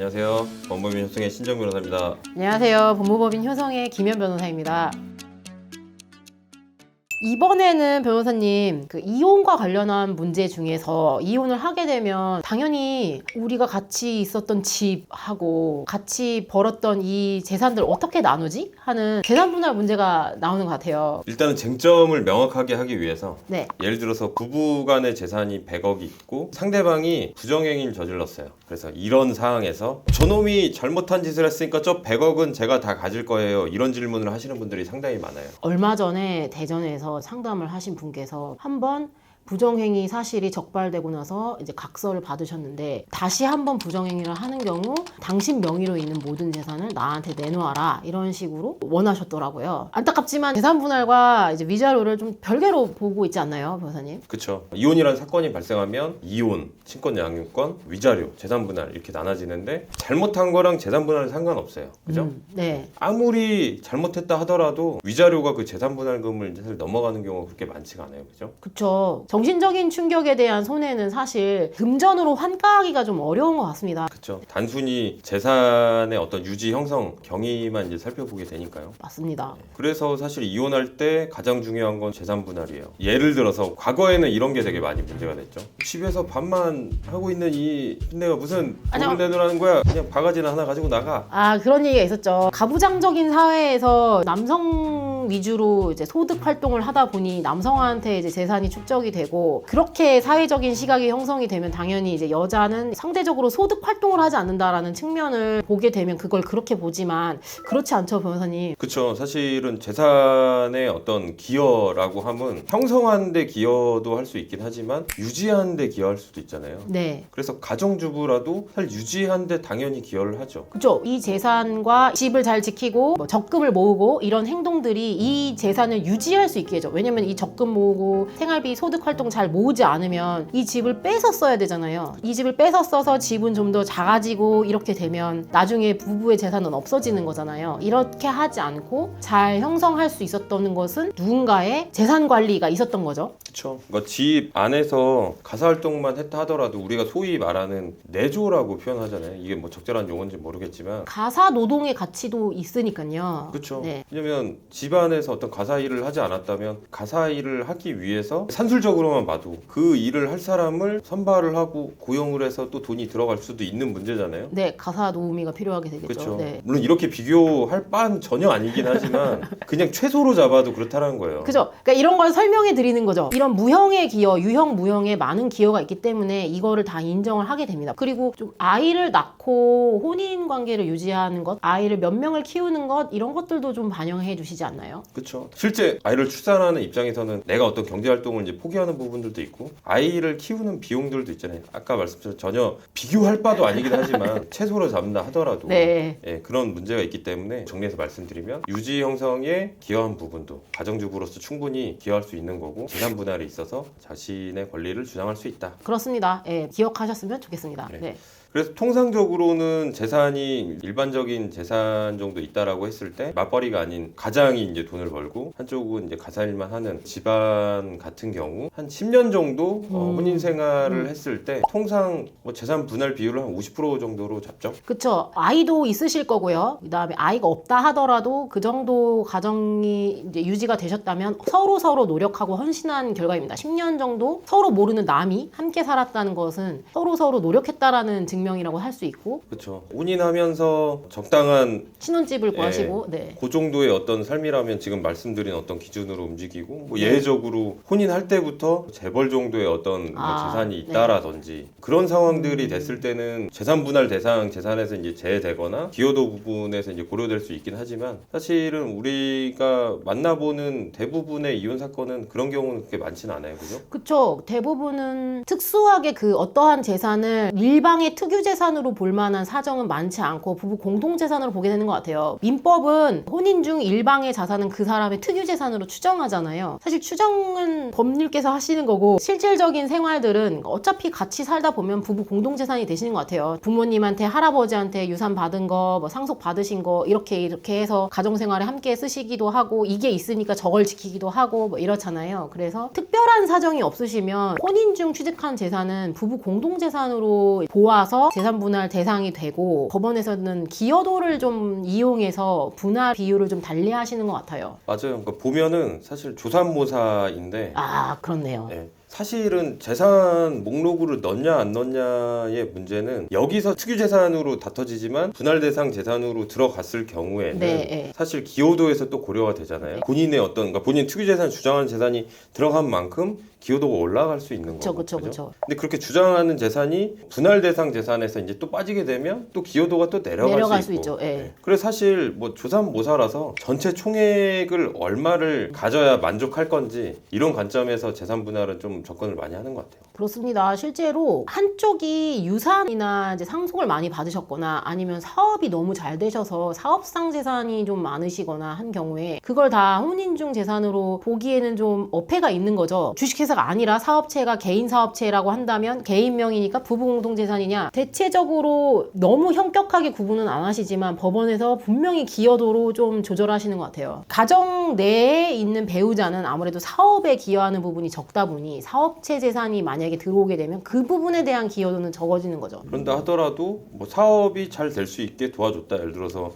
안녕하세요. 법무법인 효성의 신정 변호사입니다. 안녕하세요. 법무법인 효성의 김현 변호사입니다. 이번에는 변호사님, 이혼과 관련한 문제 중에서 이혼을 하게 되면 당연히 우리가 같이 있었던 집하고 같이 벌었던 이 재산들 어떻게 나누지? 하는 재산 분할 문제가 나오는 것 같아요. 일단은 쟁점을 명확하게 하기 위해서 네. 예를 들어서 부부 간의 재산이 100억이 있고 상대방이 부정행위를 저질렀어요. 그래서 이런 상황에서 저놈이 잘못한 짓을 했으니까 저 100억은 제가 다 가질 거예요. 이런 질문을 하시는 분들이 상당히 많아요. 얼마 전에 대전에서 상담을 하신 분께서 한번 부정행위 사실이 적발되고 나서 이제 각서를 받으셨는데 다시 한번 부정행위를 하는 경우 당신 명의로 있는 모든 재산을 나한테 내놓아라 이런 식으로 원하셨더라고요. 안타깝지만 재산 분할과 이제 위자료를 좀 별개로 보고 있지 않나요, 변호사님? 그렇죠. 이혼이라는 사건이 발생하면 이혼, 친권 양육권, 위자료, 재산 분할 이렇게 나눠지는데 잘못한 거랑 재산 분할은 상관없어요. 그죠? 네. 아무리 잘못했다 하더라도 위자료가 그 재산 분할금을 사실 넘어가는 경우가 그렇게 많지가 않아요. 그죠? 그쵸. 정신적인 충격에 대한 손해는 사실 금전으로 환가하기가 좀 어려운 것 같습니다. 그렇죠. 단순히 재산의 어떤 유지 형성 경위만 이제 살펴보게 되니까요. 맞습니다. 그래서 사실 이혼할 때 가장 중요한 건 재산 분할이에요. 예를 들어서 과거에는 이런 게 되게 많이 문제가 됐죠. 집에서 밥만 하고 있는 이 내가 무슨 돈을 내놓으라는 거야. 그냥 바가지나 하나 가지고 나가. 그런 얘기가 있었죠. 가부장적인 사회에서 남성 위주로 이제 소득 활동을 하다 보니 남성한테 이제 재산이 축적이 되고 그렇게 사회적인 시각이 형성이 되면 당연히 이제 여자는 상대적으로 소득 활동을 하지 않는다라는 측면을 보게 되면 그걸 그렇게 보지만 그렇지 않죠, 변호사님? 그렇죠. 사실은 재산의 어떤 기여라고 하면 형성하는 데 기여도 할 수 있긴 하지만 유지하는 데 기여할 수도 있잖아요. 네. 그래서 가정주부라도 사실 유지하는 데 당연히 기여를 하죠. 그렇죠. 이 재산과 집을 잘 지키고 뭐 적금을 모으고 이런 행동들이 이 재산을 유지할 수 있게 해줘. 왜냐면 이 적금 모으고 생활비 소득 활동 잘 모으지 않으면 이 집을 뺏어 써야 되잖아요. 이 집을 뺏어 써서 집은 좀 더 작아지고 이렇게 되면 나중에 부부의 재산은 없어지는 거잖아요. 이렇게 하지 않고 잘 형성할 수 있었던 것은 누군가의 재산 관리가 있었던 거죠. 그렇죠. 그러니까 집 안에서 가사 활동만 했다 하더라도 우리가 소위 말하는 내조라고 표현하잖아요. 이게 뭐 적절한 용어인지 모르겠지만 가사 노동의 가치도 있으니까요. 그렇죠. 네. 왜냐면 집안에서 어떤 가사 일을 하지 않았다면 가사 일을 하기 위해서 산술적으로만 봐도 그 일을 할 사람을 선발을 하고 고용을 해서 또 돈이 들어갈 수도 있는 문제잖아요. 네, 가사 노무미가 필요하게 되겠죠. 그렇죠. 네. 물론 이렇게 비교할 바는 전혀 아니긴 하지만 그냥 최소로 잡아도 그렇다는 거예요. 그죠? 그러니까 이런 걸 설명해 드리는 거죠. 이런 무형의 기여, 유형, 무형의 많은 기여가 있기 때문에 이거를 다 인정을 하게 됩니다. 그리고 좀 아이를 낳고 혼인 관계를 유지하는 것, 아이를 몇 명을 키우는 것 이런 것들도 좀 반영해 주시지 않나요? 그렇죠. 실제 아이를 출산하는 입장에서는 내가 어떤 경제 활동을 이제 포기하는 부분들도 있고 아이를 키우는 비용들도 있잖아요. 아까 말씀드린 전혀 비교할 바도 아니긴 하지만 최소로 잡는다 하더라도 네. 예, 그런 문제가 있기 때문에 정리해서 말씀드리면 유지 형성에 기여한 부분도 가정주부로서 충분히 기여할 수 있는 거고 재산 분할에 있어서 자신의 권리를 주장할 수 있다. 그렇습니다. 예, 기억하셨으면 좋겠습니다. 네. 네. 그래서 통상적으로는 재산이 일반적인 재산 정도 있다라고 했을 때 맞벌이가 아닌 가장이 이제 돈을 벌고 한쪽은 이제 가사일만 하는 집안 같은 경우 한 10년 정도 혼인 생활을 했을 때 통상 뭐 재산 분할 비율을 한 50% 정도로 잡죠. 그쵸. 아이도 있으실 거고요. 그 다음에 아이가 없다 하더라도 그 정도 가정이 이제 유지가 되셨다면 서로 노력하고 헌신한 결과입니다. 10년 정도 서로 모르는 남이 함께 살았다는 것은 서로 노력했다라는 증명이라고 할 수 있고. 그렇죠. 혼인하면서 적당한 신혼집을 구하시고, 네. 그 정도의 어떤 삶이라면 지금 말씀드린 어떤 기준으로 움직이고 뭐 네. 예외적으로 혼인할 때부터 재벌 정도의 어떤 뭐 재산이 네. 있다라든지 그런 상황들이 됐을 때는 재산 분할 대상 재산에서 이제 제외되거나 기여도 부분에서 이제 고려될 수 있긴 하지만 사실은 우리가 만나보는 대부분의 이혼 사건은 그런 경우는 그렇게 많지는 않아요, 그죠? 그쵸. 대부분은 특수하게 그 어떠한 재산을 일방의 특유 재산으로 볼 만한 사정은 많지 않고 부부 공동 재산으로 보게 되는 것 같아요. 민법은 혼인 중 일방의 자산은 그 사람의 특유 재산으로 추정하잖아요. 사실 추정은 법률께서 하시는 거고 실질적인 생활들은 어차피 같이 살다 보면 부부 공동 재산이 되시는 것 같아요. 부모님한테 할아버지한테 유산 받은 거, 뭐 상속 받으신 거 이렇게 해서 가정 생활에 함께 쓰시기도 하고 이게 있으니까 저걸 지키기도 하고 뭐 이렇잖아요. 그래서 특별한 사정이 없으시면 혼인 중 취득한 재산은 부부 공동 재산으로 보아서 그래서 재산 분할 대상이 되고 법원에서는 기여도를 좀 이용해서 분할 비율을 좀 달리하시는 것 같아요. 맞아요. 그러니까 보면은 사실 조삼모사인데 아, 그렇네요. 네. 사실은 재산 목록으로 넣냐 안 넣냐의 문제는 여기서 특유재산으로 다퉈지지만 분할대상 재산으로 들어갔을 경우에는 네. 사실 기여도에서 또 고려가 되잖아요. 본인의 어떤 그러니까 본인 특유재산 주장하는 재산이 들어간 만큼 기여도가 올라갈 수 있는 거죠. 그렇죠. 근데 그렇게 주장하는 재산이 분할대상 재산에서 이제 또 빠지게 되면 또 기여도가 또 내려갈 수 있고. 있죠. 예. 네. 그래서 사실 뭐 조삼모사라서 전체 총액을 얼마를 가져야 만족할 건지 이런 관점에서 재산 분할은 좀 접근을 많이 하는 것 같아요. 그렇습니다. 실제로 한쪽이 유산이나 이제 상속을 많이 받으셨거나 아니면 사업이 너무 잘 되셔서 사업상 재산이 좀 많으시거나 한 경우에 그걸 다 혼인중 재산으로 보기에는 좀 어폐가 있는 거죠. 주식회사가 아니라 사업체가 개인 사업체라고 한다면 개인 명의니까 부부 공동 재산이냐. 대체적으로 너무 현격하게 구분은 안 하시지만 법원에서 분명히 기여도로 좀 조절하시는 것 같아요. 가정 내에 있는 배우자는 아무래도 사업에 기여하는 부분이 적다 보니 사업체 재산이 만약에 들어오게 되면 그 부분에 대한 기여도는 적어지는 거죠. 그런다 하더라도 뭐 사업이 잘 될 수 있게 도와줬다. 예를 들어서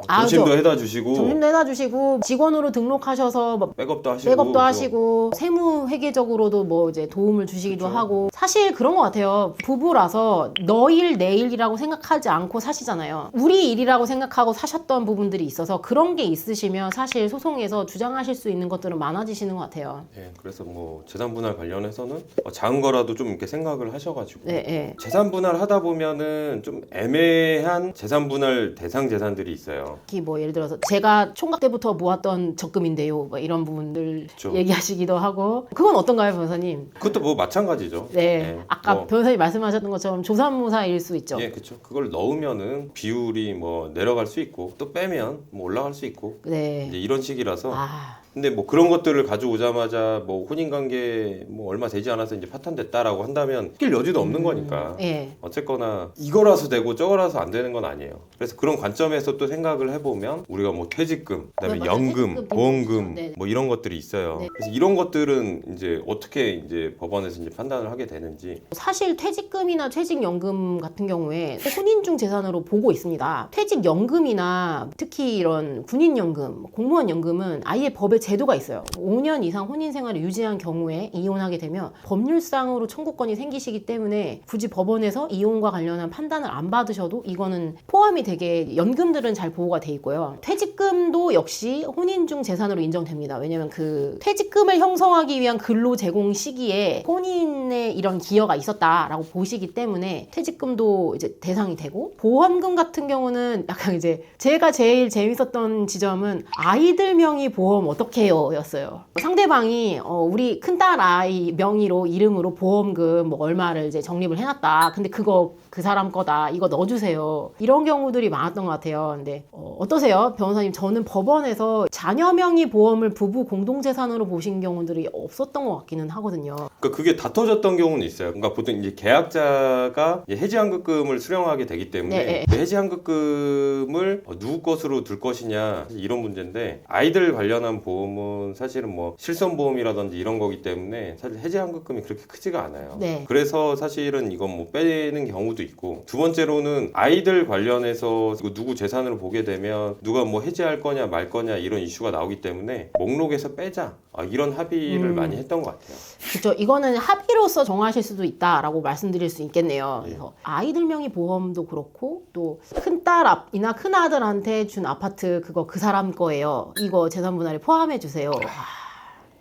아, 점심도 해다 주시고 점심도 해놔주시고 직원으로 등록하셔서 뭐 백업도 하시고 백업도 하시고 세무 회계적으로도 뭐 이제 도움을 주시기도 그쵸. 하고 사실 그런 것 같아요. 부부라서 너 일 내 일이라고 생각하지 않고 사시잖아요. 우리 일이라고 생각하고 사셨던 부분들이 있어서 그런 게 있으시면 사실 소송에서 주장하실 수 있는 것들은 많아지시는 것 같아요. 네, 그래서 뭐 재산 분할 관련해서는 작은 거라도 좀 이렇게 생각을 하셔가지고 네. 재산 분할 하다 보면은 좀 애매한 재산 분할 대상 재산들이 있어요. 특히 뭐 예를 들어서 제가 총각 때부터 모았던 적금인데요. 뭐 이런 부분들 그쵸. 얘기하시기도 하고 그건 어떤가요, 변호사님? 그것도 뭐 마찬가지죠. 네, 아까 뭐, 변호사님 말씀하셨던 것처럼 조삼모사일 수 있죠. 예, 그렇죠. 그걸 넣으면은 비율이 뭐 내려갈 수 있고 또 빼면 뭐 올라갈 수 있고 네. 이제 이런 식이라서. 아, 근데 뭐 그런 것들을 가져오자마자 뭐 혼인관계 뭐 얼마 되지 않아서 이제 파탄됐다라고 한다면 낄 여지도 없는 거니까. 예. 어쨌거나 이거라서 되고 저거라서 안 되는 건 아니에요. 그래서 그런 관점에서 또 생각을 해보면 우리가 뭐 퇴직금, 그다음에 맞아요. 연금, 퇴직금, 보험금 네. 뭐 이런 것들이 있어요. 네. 그래서 이런 것들은 이제 어떻게 이제 법원에서 이제 판단을 하게 되는지. 사실 퇴직금이나 퇴직연금 같은 경우에 혼인중 재산으로 보고 있습니다. 퇴직연금이나 특히 이런 군인연금, 공무원연금은 아예 법에 제도가 있어요. 5년 이상 혼인 생활을 유지한 경우에 이혼하게 되면 법률상으로 청구권이 생기시기 때문에 굳이 법원에서 이혼과 관련한 판단을 안 받으셔도 이거는 포함이 되게 연금들은 잘 보호가 돼 있고요. 퇴직금도 역시 혼인중 재산으로 인정됩니다. 왜냐면 그 퇴직금을 형성하기 위한 근로 제공 시기에 혼인의 이런 기여가 있었다라고 보시기 때문에 퇴직금도 이제 대상이 되고 보험금 같은 경우는 약간 이제 제가 제일 재밌었던 지점은 아이들 명의 보험 어떻게 해요? 였어요. 상대방이 우리 큰딸 아이 명의로 이름으로 보험금 뭐 얼마를 이제 적립을 해놨다. 근데 그거 그 사람 거다. 이거 넣어주세요. 이런 경우들이 많았던 것 같아요. 근데 어떠세요? 변호사님, 저는 법원에서 자녀 명의 보험을 부부 공동재산으로 보신 경우들이 없었던 것 같기는 하거든요. 그러니까 그게 다퉈졌던 경우는 있어요. 그러니까 보통 이제 계약자가 이제 해지환급금을 수령하게 되기 때문에 네. 그 해지환급금을 누구 것으로 둘 것이냐 이런 문제인데 아이들 관련한 보험은 사실은 뭐 실손보험이라든지 이런 거기 때문에 사실 해지환급금이 그렇게 크지가 않아요. 네. 그래서 사실은 이건 뭐 빼는 경우도 있고 두 번째로는 아이들 관련해서 이거 누구 재산으로 보게 되면 누가 뭐 해지할 거냐 말 거냐 이런 이슈가 나오기 때문에 목록에서 빼자 이런 합의를 많이 했던 것 같아요. 그렇죠. 이거는 합의로서 정하실 수도 있다라고 말씀드릴 수 있겠네요. 그래서 아이들 명의 보험도 그렇고 또 큰딸이나 큰아들한테 준 아파트 그거 그 사람 거예요. 이거 재산 분할에 포함해 주세요.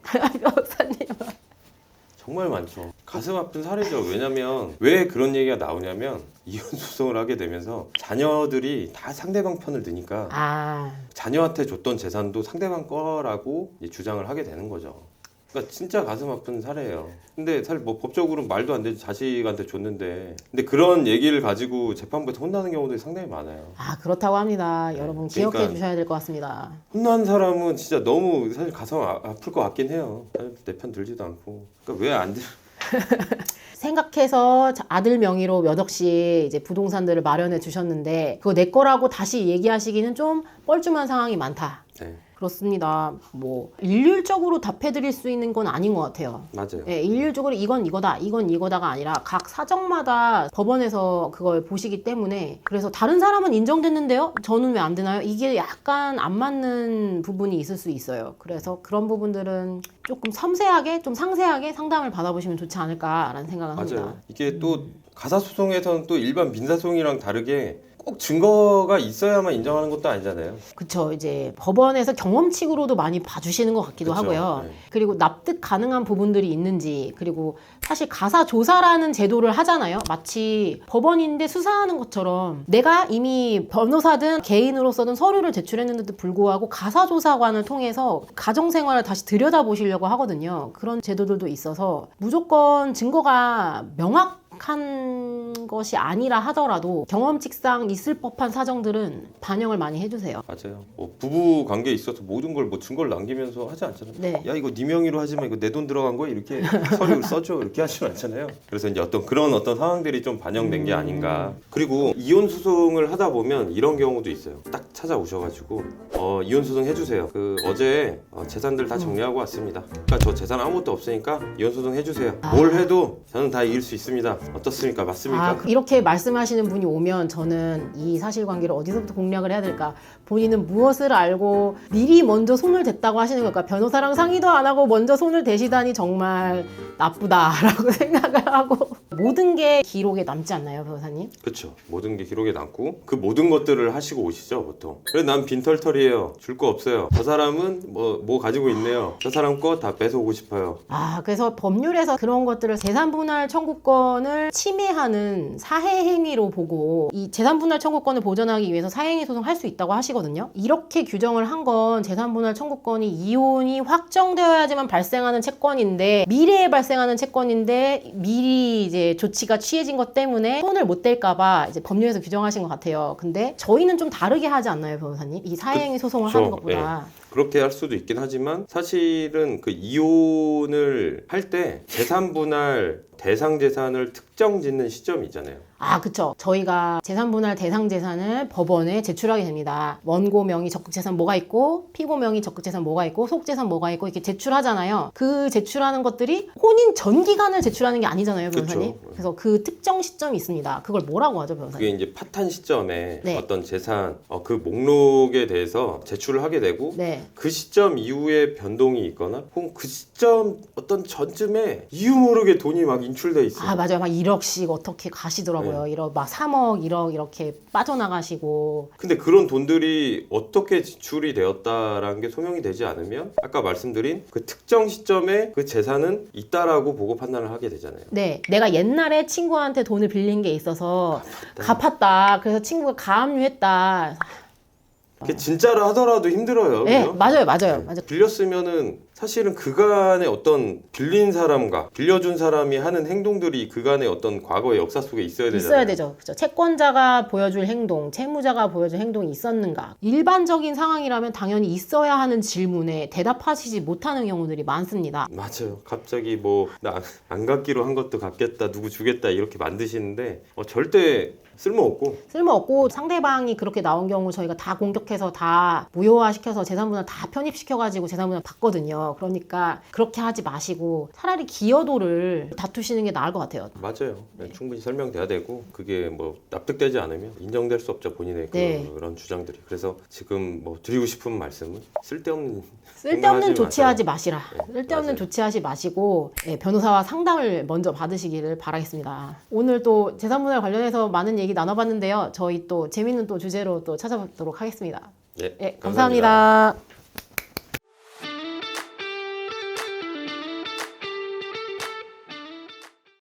변호사님. 정말 많죠. 가슴 아픈 사례죠. 왜냐면 왜 그런 얘기가 나오냐면 이혼 소송을 하게 되면서 자녀들이 다 상대방 편을 드니까 자녀한테 줬던 재산도 상대방 거라고 주장을 하게 되는 거죠. 그러니까 진짜 가슴 아픈 사례예요. 근데 사실 뭐 법적으로 말도 안 되지 자식한테 줬는데 근데 그런 얘기를 가지고 재판부에서 혼나는 경우들이 상당히 많아요. 그렇다고 합니다. 여러분 기억해 그러니까 주셔야 될 것 같습니다. 혼난 사람은 진짜 너무 사실 가슴 아플 것 같긴 해요. 내 편 들지도 않고. 그러니까 왜 안 들? 생각해서 아들 명의로 몇 억씩 이제 부동산들을 마련해 주셨는데 그거 내 거라고 다시 얘기하시기는 좀 뻘쭘한 상황이 많다. 네. 그렇습니다. 뭐 일률적으로 답해드릴 수 있는 건 아닌 것 같아요. 맞아요. 예, 일률적으로 이건 이거다, 이건 이거다가 아니라 각 사정마다 법원에서 그걸 보시기 때문에 그래서 다른 사람은 인정됐는데요? 저는 왜 안 되나요? 이게 약간 안 맞는 부분이 있을 수 있어요. 그래서 그런 부분들은 조금 섬세하게, 좀 상세하게 상담을 받아보시면 좋지 않을까라는 생각을 합니다. 맞아요. 이게 또 가사소송에서는 또 일반 민사소송이랑 다르게 꼭 증거가 있어야만 인정하는 것도 아니잖아요. 그쵸. 이제 법원에서 경험칙으로도 많이 봐주시는 것 같기도 그쵸. 하고요. 네. 그리고 납득 가능한 부분들이 있는지, 그리고 사실 가사조사라는 제도를 하잖아요. 마치 법원인데 수사하는 것처럼 내가 이미 변호사든 개인으로서든 서류를 제출했는데도 불구하고 가사조사관을 통해서 가정생활을 다시 들여다보시려고 하거든요. 그런 제도들도 있어서 무조건 증거가 명확한 것이 아니라 하더라도 경험칙상 있을 법한 사정들은 반영을 많이 해주세요. 맞아요. 뭐 부부 관계에 있어서 모든 걸 뭐 증거를 남기면서 하지 않잖아요. 네. 야 이거 네 명의로 하지만 이거 내 돈 들어간 거야 이렇게 서류를 써줘 이렇게 하지 않잖아요. 그래서 이제 그런 상황들이 좀 반영된 게 아닌가. 그리고 이혼 소송을 하다 보면 이런 경우도 있어요. 딱 찾아오셔가지고 이혼 소송 해주세요. 어제 재산들 다 정리하고 왔습니다. 그러니까 저 재산 아무것도 없으니까 이혼 소송 해주세요. 뭘 해도 저는 다 이길 수 있습니다. 어떻습니까? 맞습니까? 이렇게 말씀하시는 분이 오면 저는 이 사실관계를 어디서부터 공략을 해야 될까? 본인은 무엇을 알고 미리 먼저 손을 댔다고 하시는 걸까? 변호사랑 상의도 안 하고 먼저 손을 대시다니 정말 나쁘다라고 생각을 하고 모든 게 기록에 남지 않나요, 변호사님? 그렇죠. 모든 게 기록에 남고 그 모든 것들을 하시고 오시죠, 보통. 그래 난 빈털털이에요. 줄 거 없어요. 저 사람은 뭐 가지고 있네요. 저 사람 거 다 뺏어오고 싶어요. 그래서 법률에서 그런 것들을 재산분할 청구권을 침해하는 사해 행위로 보고 이 재산분할 청구권을 보전하기 위해서 사행위 소송할 수 있다고 하시거든요. 이렇게 규정을 한 건 재산분할 청구권이 이혼이 확정되어야지만 발생하는 채권인데 미래에 발생하는 채권인데 미리 이제 조치가 취해진 것 때문에 손을 못 댈까봐 이제 법률에서 규정하신 것 같아요. 근데 저희는 좀 다르게 하지 않나요, 변호사님? 이 사행위 소송을 하는 것보다. 그렇게 할 수도 있긴 하지만 사실은 그 이혼을 할 때 재산분할 대상 재산을 특정 짓는 시점이 있잖아요. 그쵸. 저희가 재산분할 대상 재산을 법원에 제출하게 됩니다. 원고 명의 적극재산 뭐가 있고 피고 명의 적극재산 뭐가 있고 속재산 뭐가 있고 이렇게 제출하잖아요. 그 제출하는 것들이 혼인 전 기간을 제출하는 게 아니잖아요, 변호사님. 그쵸. 그래서 그 특정 시점이 있습니다. 그걸 뭐라고 하죠, 변호사님? 그게 이제 파탄 시점에 네. 어떤 재산 그 목록에 대해서 제출을 하게 되고 네. 그 시점 이후에 변동이 있거나 혹은 그 시점 어떤 전쯤에 이유 모르게 돈이 막 인출돼 있어요. 맞아요. 막 1억씩 어떻게 가시더라고요. 1억, 막 3억, 1억 이렇게 빠져나가시고. 근데 그런 돈들이 어떻게 지출이 되었다라는 게 소명이 되지 않으면 아까 말씀드린 그 특정 시점에 그 재산은 있다라고 보고 판단을 하게 되잖아요. 네, 내가 옛날에 친구한테 돈을 빌린 게 있어서 갚았다. 그래서 친구가 가압류했다. 그게 진짜로 하더라도 힘들어요. 네, 그죠? 맞아요. 빌렸으면은 사실은 그간의 어떤 빌린 사람과 빌려준 사람이 하는 행동들이 그간의 어떤 과거의 역사 속에 있어야 되잖아요. 있어야 되죠. 그렇죠. 채권자가 보여줄 행동, 채무자가 보여줄 행동이 있었는가. 일반적인 상황이라면 당연히 있어야 하는 질문에 대답하시지 못하는 경우들이 많습니다. 맞아요. 갑자기 나 안 갚기로 한 것도 갚겠다, 누구 주겠다 이렇게 만드시는데 절대 쓸모없고 상대방이 그렇게 나온 경우 저희가 다 공격해서 다 무효화시켜서 재산분할 다 편입시켜가지고 재산분할 받거든요. 그러니까 그렇게 하지 마시고 차라리 기여도를 다투시는 게 나을 것 같아요. 맞아요. 충분히 설명돼야 되고 그게 납득되지 않으면 인정될 수 없죠, 본인의 그런 주장들이. 그래서 지금 드리고 싶은 말씀은 쓸데없는 조치하지 마시라. 네, 쓸데없는 맞아요. 조치하지 마시고 변호사와 상담을 먼저 받으시기를 바라겠습니다. 오늘 또 재산분할 관련해서 많은 얘기 나눠봤는데요. 저희 또 재밌는 또 주제로 또 찾아뵙도록 하겠습니다. 네, 네, 감사합니다.